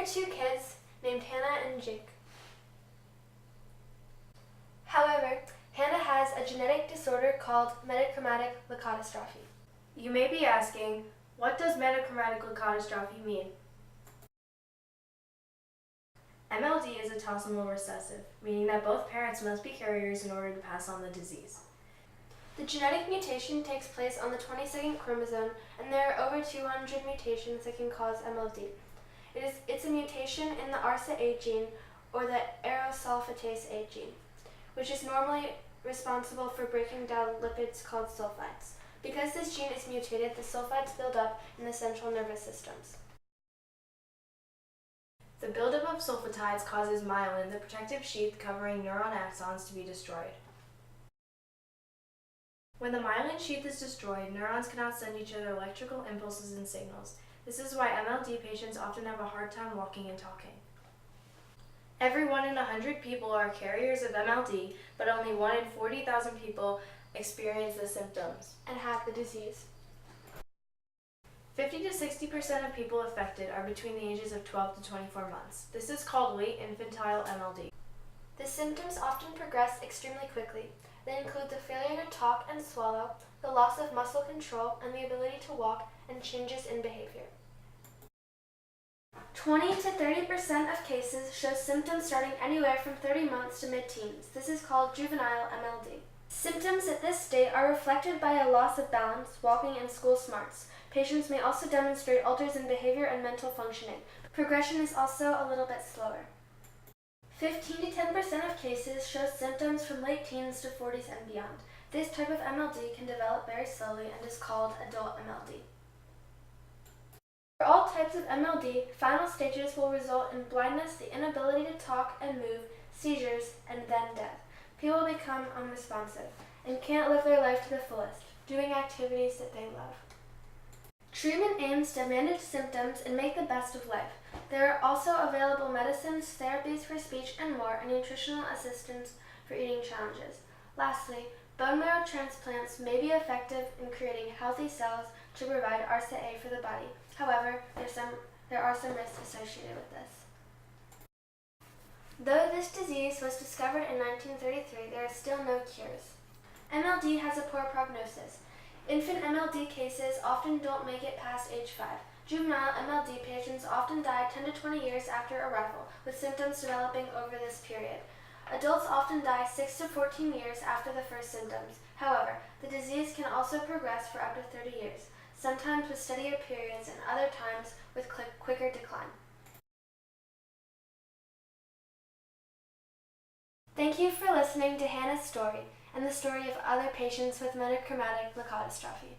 two kids named Hannah and Jake. However, Hannah has a genetic disorder called Metachromatic Leukodystrophy. You may be asking, what does metachromatic leukodystrophy mean? MLD is autosomal recessive, meaning that both parents must be carriers in order to pass on the disease. The genetic mutation takes place on the 22nd chromosome, and there are over 200 mutations that can cause MLD. It's a mutation in the ARSA-A gene, or the aerosulfatase A gene, which is normally responsible for breaking down lipids called sulfides. Because this gene is mutated, the sulfides build up in the central nervous systems. The buildup of sulfatides causes myelin, the protective sheath covering neuron axons, to be destroyed. When the myelin sheath is destroyed, neurons cannot send each other electrical impulses and signals. This is why MLD patients often have a hard time walking and talking. Every 1 in 100 people are carriers of MLD, but only 1 in 40,000 people experience the symptoms and have the disease. 50 to 60% of people affected are between the ages of 12 to 24 months. This is called late infantile MLD. The symptoms often progress extremely quickly. They include the failure to talk and swallow, the loss of muscle control and the ability to walk, and changes in behavior. 20 to 30% of cases show symptoms starting anywhere from 30 months to mid-teens. This is called juvenile MLD. Symptoms at this state are reflected by a loss of balance, walking, and school smarts. Patients may also demonstrate alters in behavior and mental functioning. Progression is also a little bit slower. 15 to 10% of cases show symptoms from late teens to 40s and beyond. This type of MLD can develop very slowly and is called adult MLD. For all types of MLD, final stages will result in blindness, the inability to talk and move, seizures, and then death. People become unresponsive and can't live their life to the fullest, doing activities that they love. Treatment aims to manage symptoms and make the best of life. There are also available medicines, therapies for speech, and more, and nutritional assistance for eating challenges. Lastly, bone marrow transplants may be effective in creating healthy cells to provide ARSA-A for the body. However, there are some risks associated with this. Though this disease was discovered in 1933, there are still no cures. MLD has a poor prognosis. Infant MLD cases often don't make it past age 5. Juvenile MLD patients often die 10 to 20 years after arrival, with symptoms developing over this period. Adults often die 6 to 14 years after the first symptoms. However, the disease can also progress for up to 30 years, sometimes with steadier periods and other times with quicker decline. Thank you for listening to Hannah's story and the story of other patients with metachromatic leukodystrophy.